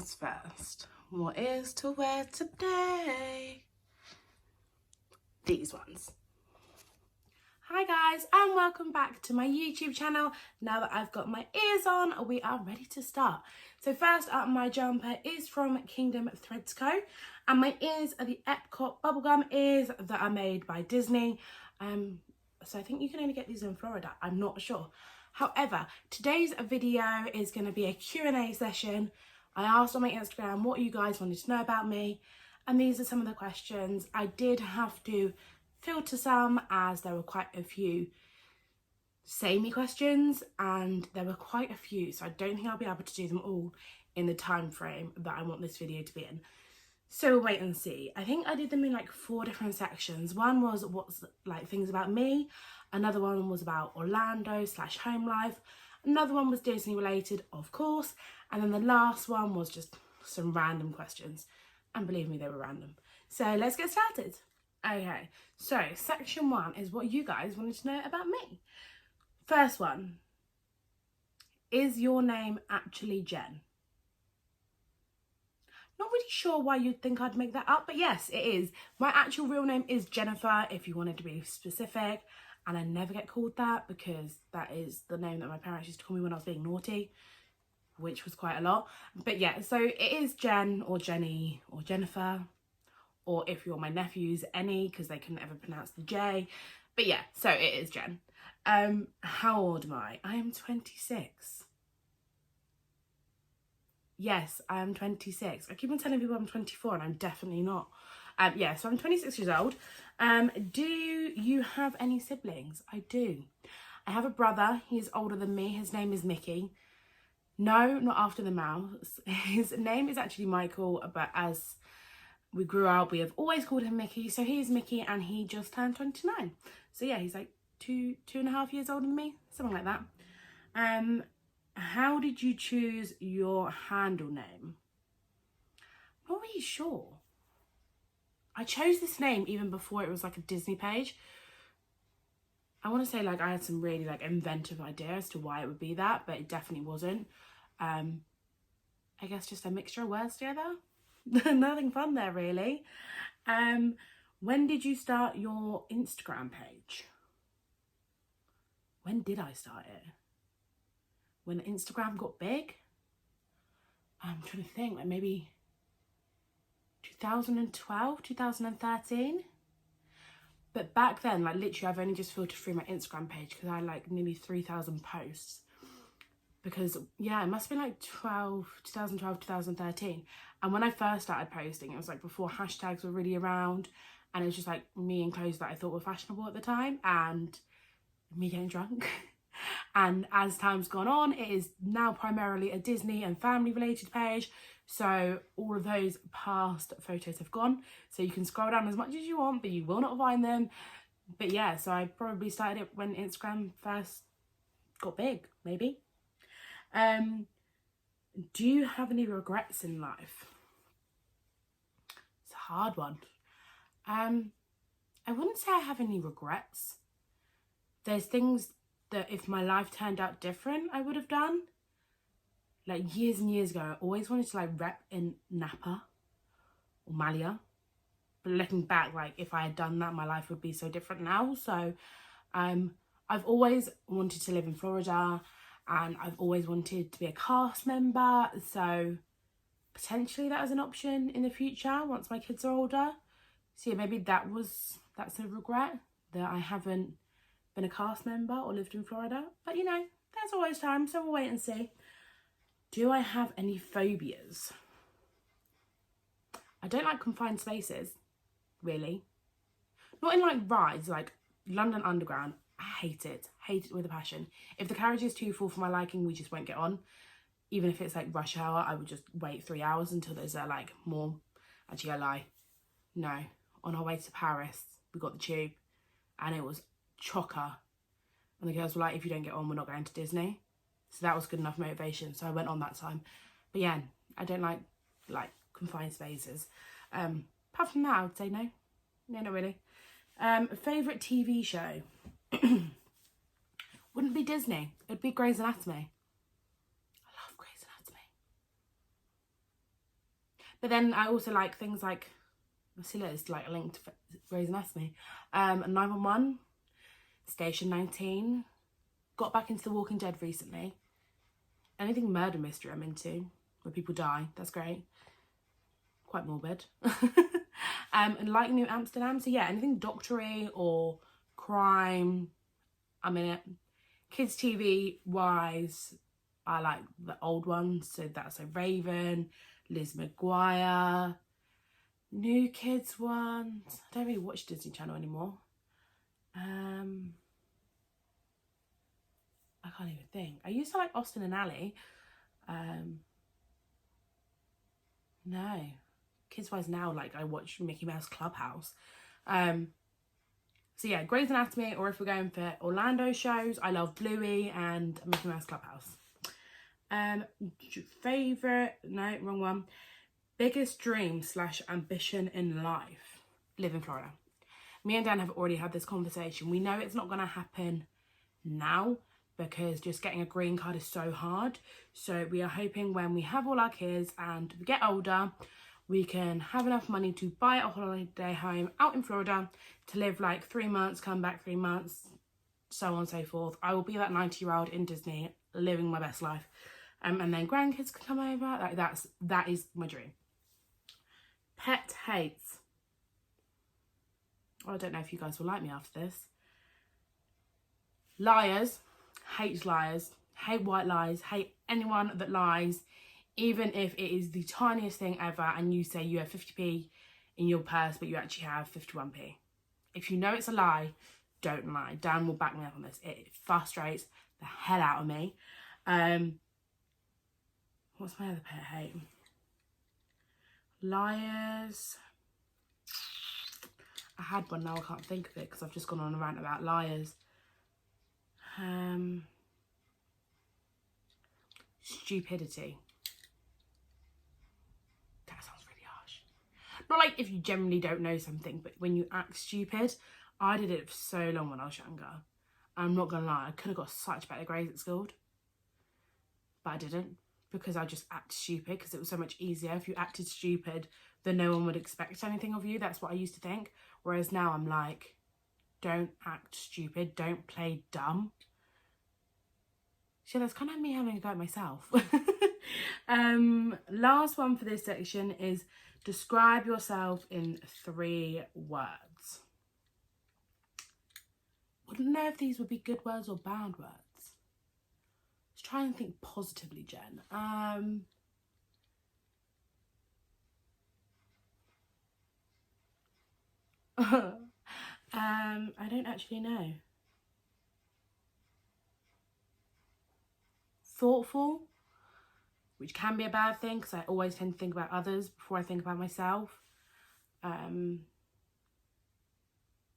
things first. What is to wear today? These ones. Hi guys, and welcome back to my YouTube channel. Now that I've got my ears on, we are ready to start. So first up, my jumper is from Kingdom Threads Co. And my ears are the Epcot bubblegum ears that are made by Disney. So I think you can only get these in Florida, I'm not sure. However, today's video is going to be a Q&A session. I asked on my Instagram what you guys wanted to know about me, and these are some of the questions. I did have to filter some as there were quite a few samey questions, and there were quite a few, so I don't think I'll be able to do them all in the time frame that I want this video to be in. So we'll wait and see. I think I did them in like 4 different sections. One was what's like things about me. Another one was about Orlando / home life. Another one was Disney related, of course. And then the last one was just some random questions. And believe me, they were random. So let's get started. Okay, so section 1 is what you guys wanted to know about me. First one, is your name actually Jen? Not really sure why you'd think I'd make that up, but yes, it is. My actual real name is Jennifer, if you wanted to be specific, and I never get called that because that is the name that my parents used to call me when I was being naughty, which was quite a lot. But yeah, so it is Jen or Jenny or Jennifer, or if you're my nephews, any, because they couldn't ever pronounce the J. But yeah, so it is Jen. How old am I? I am 26. Yes, I am 26. I keep on telling people I'm 24 and I'm definitely not. Yeah, so I'm 26 years old. Do you have any siblings? I do. I have a brother. He's older than me. His name is Mickey. No, not after the mouse. His name is actually Michael, but as we grew up, we have always called him Mickey. So he's Mickey and he just turned 29. So yeah, he's like 2.5 years older than me, something like that. How did you choose your handle name? I'm not really sure. I chose this name even before it was like a Disney page. I want to say like I had some really like inventive idea as to why it would be that, but it definitely wasn't. I guess just a mixture of words together. Nothing fun there really. When did you start your Instagram page? When did I start it? When Instagram got big? I'm trying to think, like maybe 2012, 2013. But back then, like literally I've only just filtered through my Instagram page because I had like nearly 3,000 posts. Because yeah, it must have been like 2012, 2013. And when I first started posting, it was like before hashtags were really around, and it was just like me in clothes that I thought were fashionable at the time and me getting drunk. And as time's gone on, it is now primarily a Disney and family related page. So all of those past photos have gone. So you can scroll down as much as you want, but you will not find them. But yeah, so I probably started it when Instagram first got big, maybe. Do you have any regrets in life? It's a hard one. I wouldn't say I have any regrets. There's things that if my life turned out different, I would have done. Like years and years ago, I always wanted to like rep in Napa or Malia. But looking back, like if I had done that, my life would be so different now. So I've always wanted to live in Florida, and I've always wanted to be a cast member. So potentially that is an option in the future once my kids are older. So yeah, maybe that's a regret that I haven't been a cast member or lived in Florida. But you know, there's always time, so we'll wait and see. Do I have any phobias? I don't like confined spaces, really. Not in like rides, like London Underground. I hate it with a passion. If the carriage is too full for my liking, we just won't get on. Even if it's like rush hour, I would just wait 3 hours until there's like more. Actually, I lie. No, on our way to Paris, we got the tube and it was chocker. And the girls were like, if you don't get on, we're not going to Disney. So that was good enough motivation. So I went on that time. But yeah, I don't like confined spaces. Apart from that, I would say no. No, not really. Favourite TV show? Wouldn't be Disney. It'd be Grey's Anatomy. I love Grey's Anatomy. But then I also like things like, see, it's like linked to Grey's Anatomy. 911, Station 19. Got back into The Walking Dead recently. Anything murder mystery I'm into, where people die, that's great. Quite morbid. And like New Amsterdam, so yeah, anything doctory or crime, I'm in it. Kids TV wise, I like the old ones, so that's a Raven, Liz McGuire. New kids ones, I don't really watch Disney Channel anymore. I can't even think. I used to like Austin and Ally. No, kids wise now, like I watch Mickey Mouse Clubhouse. So yeah, Grey's Anatomy, or if we're going for Orlando shows, I love Bluey and Mickey Mouse Clubhouse. Favourite, no, wrong one. Biggest dream / ambition in life. Live in Florida. Me and Dan have already had this conversation. We know it's not going to happen now because just getting a green card is so hard. So we are hoping when we have all our kids and we get older, we can have enough money to buy a holiday home out in Florida to live like 3 months, come back 3 months, so on and so forth. I will be that 90-year-old in Disney living my best life. And then grandkids can come over. That is my dream. Pet hates. I don't know if you guys will like me after this. Liars. Hates liars. Hate white lies. Hate anyone that lies. Even if it is the tiniest thing ever and you say you have 50p in your purse but you actually have 51p. If you know it's a lie, don't lie. Dan will back me up on this. It frustrates the hell out of me. What's my other pet hate? Liars. I had one, now I can't think of it because I've just gone on a rant about liars. Stupidity. That sounds really harsh. Not like if you generally don't know something, but when you act stupid. I did it for so long when I was younger. I'm not gonna lie, I could have got such better grades at school, but I didn't, because I just act stupid, because it was so much easier. If you acted stupid, then no one would expect anything of you. That's what I used to think. Whereas now I'm like, don't act stupid, don't play dumb. So that's kind of me having a go at myself. Last one for this section is describe yourself in 3 words. Wouldn't know if these would be good words or bad words. Let's try and think positively, Jen. I don't actually know. Thoughtful, which can be a bad thing because I always tend to think about others before I think about myself. Dan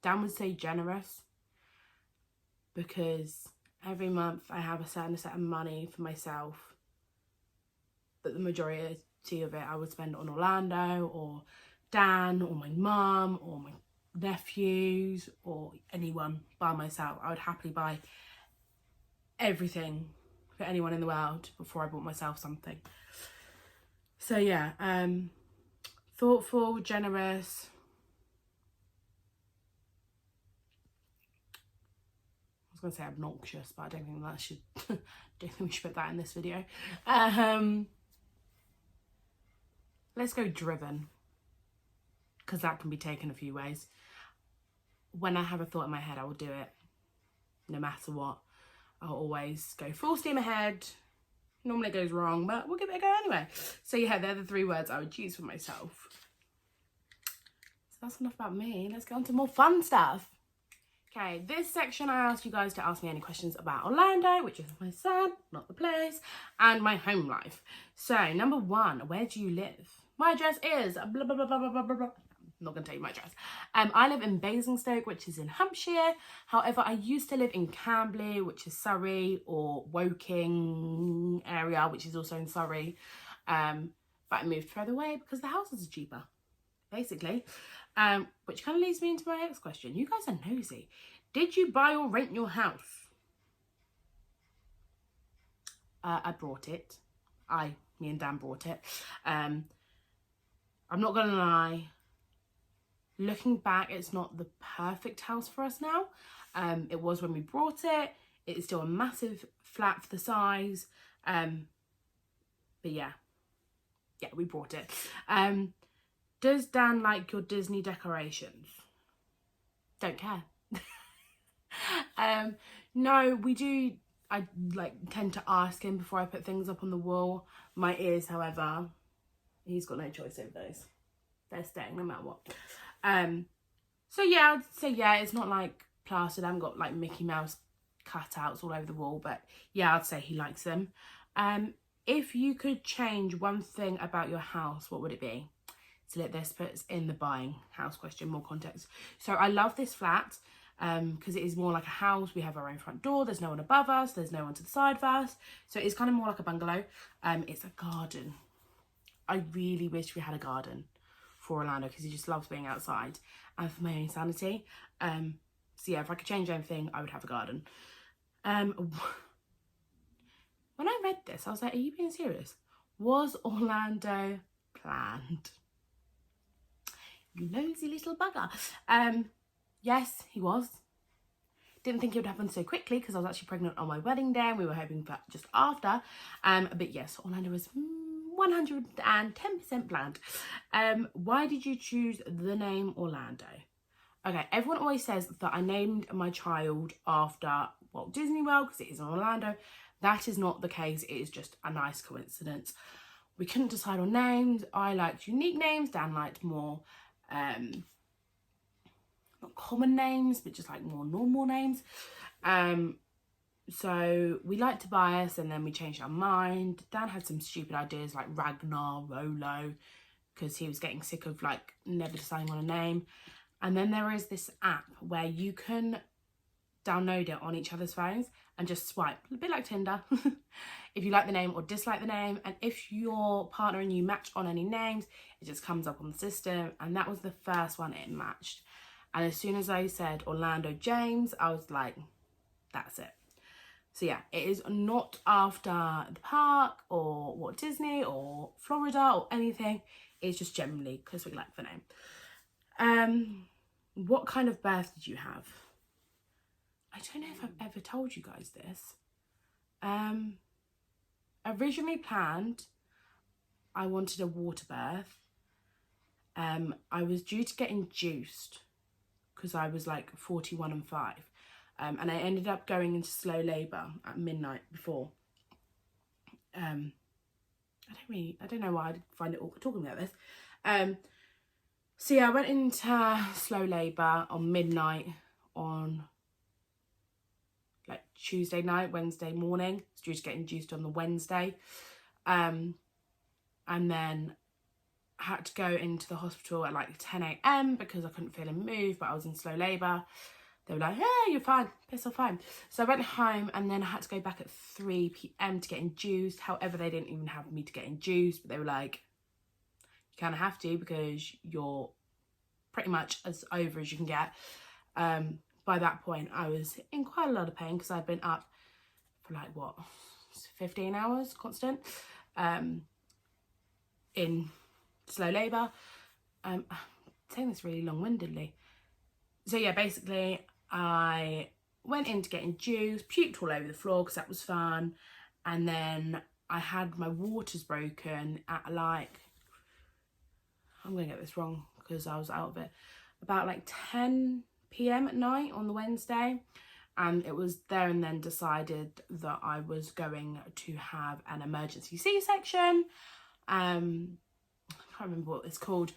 would say generous, because every month I have a certain set of money for myself, but the majority of it I would spend on Orlando or Dan or my mum or my nephews or anyone by myself. I would happily buy everything for anyone in the world before I bought myself something. So yeah, thoughtful, generous. I was gonna say obnoxious, but I don't think that should don't think we should put that in this video. Let's go driven, because that can be taken a few ways. When I have a thought in my head, I will do it no matter what. I'll always go full steam ahead. Normally it goes wrong, but we'll give it a go anyway. So yeah, they're the 3 words I would choose for myself. So that's enough about me. Let's get on to more fun stuff. Okay, this section I asked you guys to ask me any questions about Orlando, which is my son, not the place, and my home life. So number 1, where do you live? My address is blah, blah, blah, blah, blah, blah, blah. I'm not going to tell you my address. I live in Basingstoke, which is in Hampshire. However, I used to live in Camberley, which is Surrey, or Woking area, which is also in Surrey. But I moved further away because the houses are cheaper, basically. Which kind of leads me into my next question. You guys are nosy. Did you buy or rent your house? I brought it. Me and Dan brought it. I'm not gonna lie, looking back, it's not the perfect house for us now. It was when we brought it. It's still a massive flat for the size. But yeah, we brought it. Does Dan like your Disney decorations? Don't care. No, we do. I tend to ask him before I put things up on the wall. My ears, however, he's got no choice over those. They're staying no matter what. So yeah, I'd say yeah, it's not like plastered. I haven't got like Mickey Mouse cutouts all over the wall, but yeah, I'd say he likes them. If you could change one thing about your house, what would it be? So let this puts in the buying house question more context. So I love this flat because it is more like a house. We have our own front door. There's no one above us. There's no one to the side of us. So it's kind of more like a bungalow. It's a garden. I really wish we had a garden for Orlando because he just loves being outside, and for my own sanity. So yeah, if I could change anything, I would have a garden. When I read this, I was like, are you being serious? Was Orlando planned? You nosy little bugger. Yes, he was. Didn't think it would happen so quickly because I was actually pregnant on my wedding day and we were hoping for just after. But yes, Orlando was 110% planned. Why did you choose the name Orlando? Okay, everyone always says that I named my child after Walt Disney World because it is in Orlando. That is not the case. It is just a nice coincidence. We couldn't decide on names. I liked unique names. Dan liked more, not common names, but just like more normal names. So we liked Tobias and then we changed our mind. Dan had some stupid ideas like Ragnar, Rolo, because he was getting sick of like never deciding on a name. And then there is this app where you can download it on each other's phones and just swipe, a bit like Tinder, if you like the name or dislike the name. And if your partner and you match on any names, it just comes up on the system. And that was the first one it matched. And as soon as I said Orlando James, I was like, that's it. So yeah, it is not after the park or Walt Disney or Florida or anything. It's just generally because we like the name. What kind of birth did you have? I don't know if I've ever told you guys this. Originally planned, I wanted a water birth. I was due to get induced because I was like 41 and 5. And I ended up going into slow labour at midnight before. I don't know why I find it awkward talking about this. So yeah, I went into slow labour on midnight on like Tuesday night, Wednesday morning. I was due to get induced on the Wednesday. And then I had to go into the hospital at like 10 a.m. because I couldn't feel him move, but I was in slow labour. They were like, yeah, you're fine, piss off, fine. So I went home and then I had to go back at 3 p.m. to get induced. However, they didn't even have me to get induced, but they were like, you kind of have to because you're pretty much as over as you can get. By that point, I was in quite a lot of pain because I'd been up for like, 15 hours constant in slow labour. I'm saying this really long-windedly. So yeah, basically, I went in to get induced, puked all over the floor because that was fun. And then I had my waters broken at like, I'm going to get this wrong because I was out of it, about like 10 p.m. at night on the Wednesday. And it was there and then decided that I was going to have an emergency C-section. I can't remember what it's called.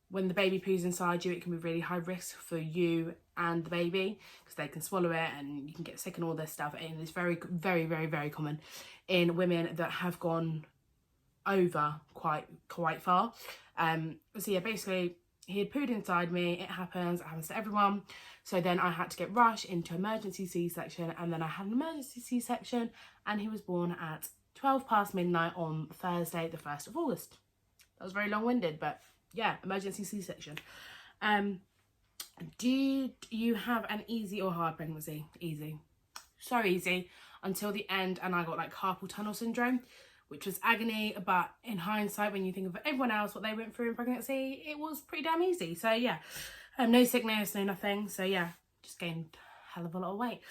When the baby poos inside you, it can be really high risk for you and the baby because they can swallow it and you can get sick and all this stuff. And it's very, very, very, very common in women that have gone over quite far. So yeah, basically he had pooed inside me. It happens to everyone. So then I had to get rushed into emergency C-section, and then I had an emergency C-section and he was born at 12 past midnight on Thursday, the 1st of August. That was very long-winded, but yeah, emergency C-section. Did you have an easy or hard pregnancy? Easy. So easy until the end, and I got like carpal tunnel syndrome, which was agony, but in hindsight, when you think of everyone else, what they went through in pregnancy, it was pretty damn easy. So yeah, no sickness, no nothing. So yeah, just gained a hell of a lot of weight.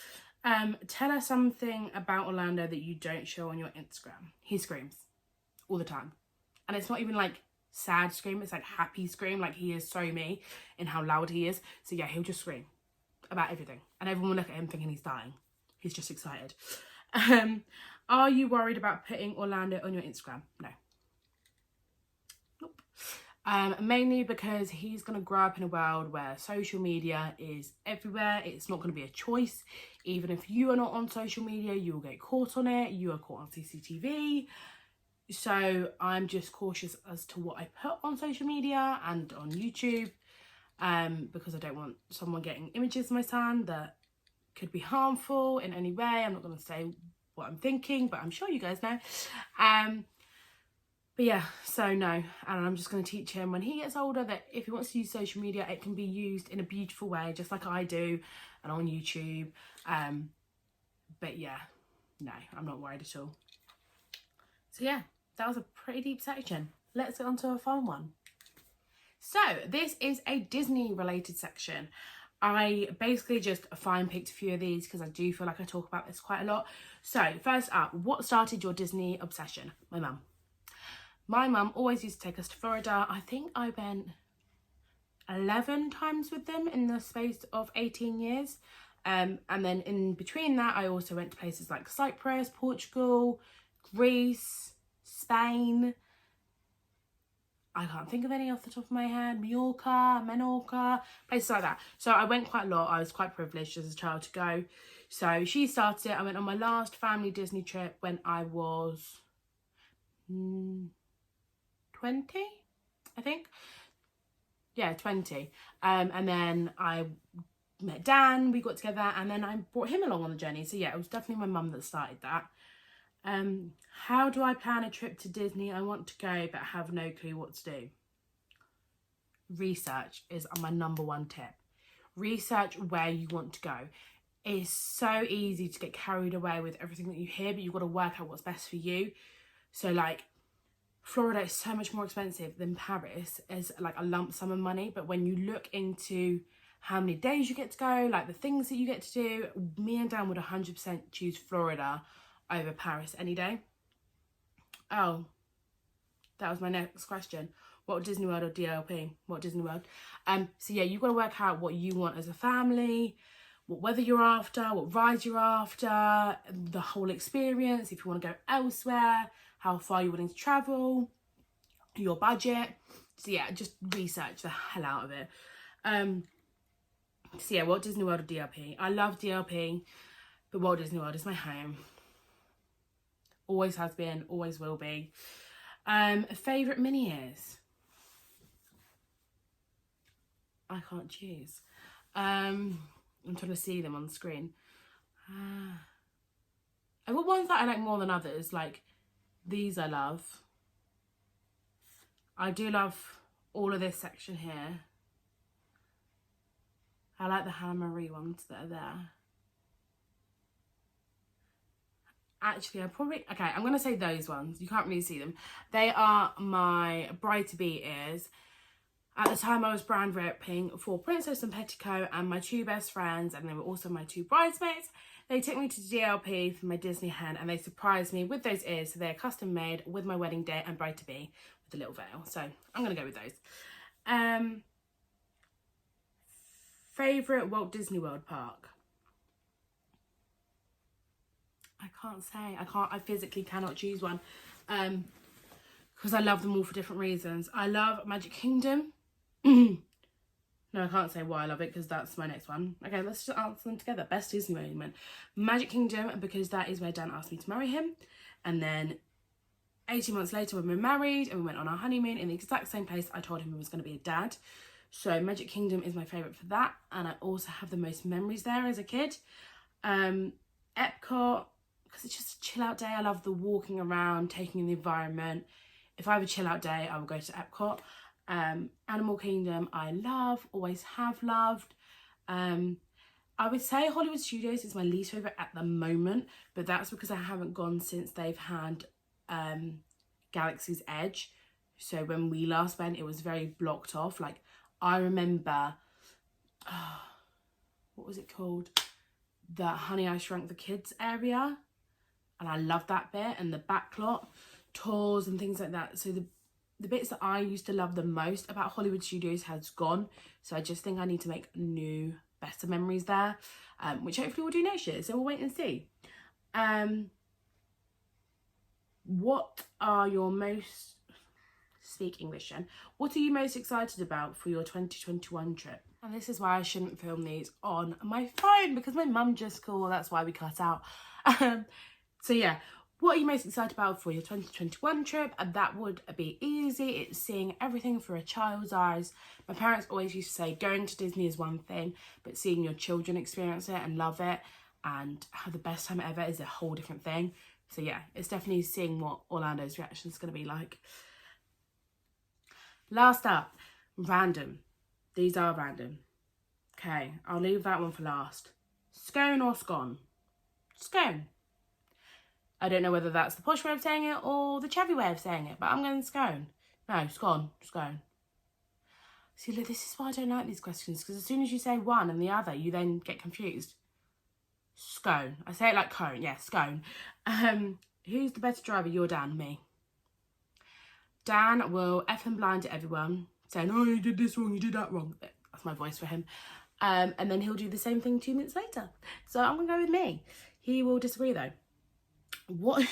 Tell us something about Orlando that you don't show on your Instagram. He screams all the time. And it's not even like sad scream, it's like happy scream. Like, he is so me in how loud he is. So yeah, he'll just scream about everything. And everyone will look at him thinking he's dying. He's just excited. Are you worried about putting Orlando on your Instagram? No. Nope. Mainly because he's going to grow up in a world where social media is everywhere. It's not going to be a choice. Even if you are not on social media, you will get caught on it. You are caught on CCTV. So I'm just cautious as to what I put on social media and on YouTube, because I don't want someone getting images of my son that could be harmful in any way. I'm not going to say what I'm thinking, but I'm sure you guys know. But yeah, so no. And I'm just going to teach him when he gets older that if he wants to use social media, it can be used in a beautiful way, just like I do, and on YouTube. But yeah, no, I'm not worried at all. So yeah, that was a pretty deep section. Let's get on to a fun one. So this is a Disney related section. I basically just fine picked a few of these because I do feel like I talk about this quite a lot. So first up, what started your Disney obsession? My mum. My mum always used to take us to Florida. I think I went 11 times with them in the space of 18 years. And then in between that, I also went to places like Cyprus, Portugal, Greece, Spain. I can't think of any off the top of my head. Menorca, places like that. So I went quite a lot. I was quite privileged as a child to go. So she started it. I went on my last family Disney trip when I was 20, I think. Yeah, 20. And then I met Dan, we got together, and then I brought him along on the journey. So yeah, it was definitely my mum that started that. How do I plan a trip to Disney? I want to go but have no clue what to do. Research is my number one tip. Research where you want to go. It's so easy to get carried away with everything that you hear, but you've got to work out what's best for you. So like, Florida is so much more expensive than Paris as like a lump sum of money, but when you look into how many days you get to go, like the things that you get to do, me and Dan would 100% choose Florida over Paris any day. Oh, that was my next question. What, Disney World or DLP? What, Disney World? So yeah, you've got to work out what you want as a family, what weather you're after, what rides you're after, the whole experience, if you want to go elsewhere, how far you're willing to travel, your budget. So yeah, just research the hell out of it. So yeah, Walt Disney World or DLP? I love DLP, but Walt Disney World is my home. Always has been, always will be. Favourite mini years? I can't choose. I'm trying to see them on the screen. I've got ones that I like more than others. Like, these I love. I do love all of this section here. I like the Hannah Marie ones that are there. Actually, I'm going to say those ones. You can't really see them. They are my bride-to-be ears. At the time, I was brand repping for Princess and Petticoat and my two best friends, and they were also my two bridesmaids. They took me to DLP for my Disney hen, and they surprised me with those ears. So they're custom made with my wedding day and bride-to-be with a little veil. So I'm going to go with those. Favourite Walt Disney World park? I can't say. I physically cannot choose one. Because I love them all for different reasons. I love Magic Kingdom. No, I can't say why I love it because that's my next one. Okay, let's just answer them together. Best Disney moment. Magic Kingdom, because that is where Dan asked me to marry him. And then 18 months later when we were married and we went on our honeymoon in the exact same place I told him he was going to be a dad. So Magic Kingdom is my favourite for that. And I also have the most memories there as a kid. Epcot, because it's just a chill out day. I love the walking around, taking in the environment. If I have a chill out day, I will go to Epcot. Animal Kingdom, I love, always have loved. I would say Hollywood Studios is my least favourite at the moment, but that's because I haven't gone since they've had Galaxy's Edge. So when we last went, it was very blocked off. Like, I remember, what was it called? The Honey, I Shrunk the Kids area. And I loved that bit, and the backlot tours and things like that. So the bits that I used to love the most about Hollywood Studios has gone. So I just think I need to make new, better memories there, which hopefully we'll do next year. So we'll wait and see. What are your most... Speak English, Jen. What are you most excited about for your 2021 trip? And this is why I shouldn't film these on my phone, because my mum just called. That's why we cut out. So yeah, what are you most excited about for your 2021 trip? And that would be easy. It's seeing everything through a child's eyes. My parents always used to say going to Disney is one thing, but seeing your children experience it and love it and have the best time ever is a whole different thing. So yeah, it's definitely seeing what Orlando's reaction is going to be like. Last up, random. These are random. Okay, I'll leave that one for last. Scone or scone? Scone. I don't know whether that's the posh way of saying it or the chubby way of saying it, but I'm going scone. No, scone, scone. See, look, this is why I don't like these questions, because as soon as you say one and the other, you then get confused. Scone. I say it like cone, yeah, scone. Who's the better driver, your Dan, me? Dan will effing blind to everyone, saying, oh, you did this wrong, you did that wrong. That's my voice for him. And then he'll do the same thing 2 minutes later. So I'm going to go with me. He will disagree, though. What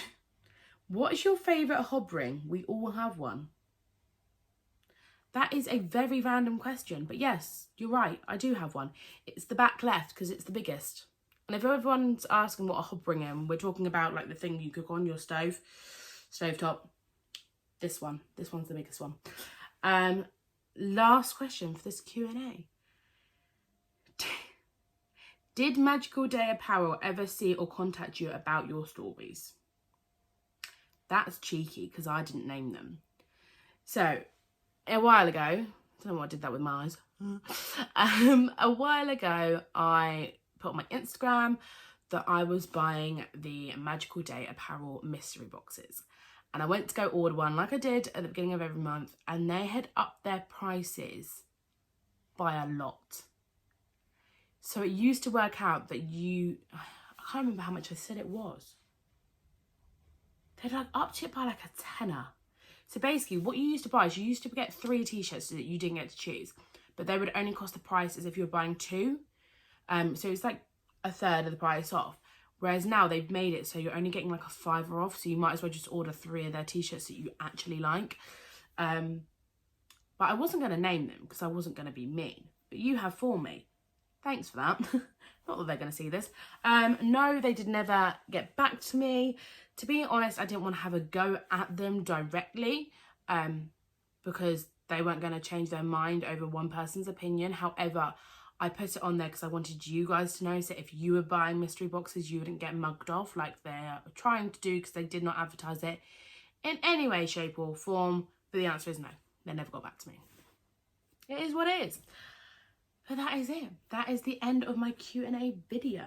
is your favourite hob ring? We all have one. That is a very random question, but yes, you're right, I do have one. It's the back left because it's the biggest. And if everyone's asking what a hob ring is, we're talking about like the thing you cook on your stove top. This one's the biggest one. Last question for this Q&A. Did Magical Day Apparel ever see or contact you about your stories? That's cheeky because I didn't name them. So, a while ago, I don't know why I did that with my eyes. A while ago, I put on my Instagram that I was buying the Magical Day Apparel mystery boxes. And I went to go order one like I did at the beginning of every month, and they had upped their prices by a lot. So it used to work out that I can't remember how much I said it was. They'd like upped it by like a tenner. So basically what you used to buy is you used to get 3 t-shirts that you didn't get to choose, but they would only cost the price as if you were buying 2. So it's like a third of the price off. Whereas now they've made it so you're only getting like a $5 off. So you might as well just order 3 of their t-shirts that you actually like. But I wasn't going to name them because I wasn't going to be mean. But you have for me. Thanks for that. Not that they're going to see this. No, they did never get back to me. To be honest, I didn't want to have a go at them directly because they weren't going to change their mind over one person's opinion. However, I put it on there because I wanted you guys to know, so if you were buying mystery boxes, you wouldn't get mugged off like they're trying to do, because they did not advertise it in any way, shape or form. But the answer is no. They never got back to me. It is what it is. But that is it. That is the end of my Q&A video.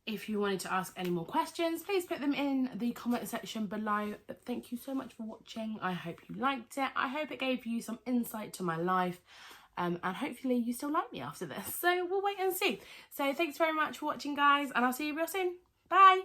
If you wanted to ask any more questions, please put them in the comment section below. But thank you so much for watching. I hope you liked it. I hope it gave you some insight to my life. And hopefully you still like me after this. So we'll wait and see. So thanks very much for watching, guys. And I'll see you real soon. Bye.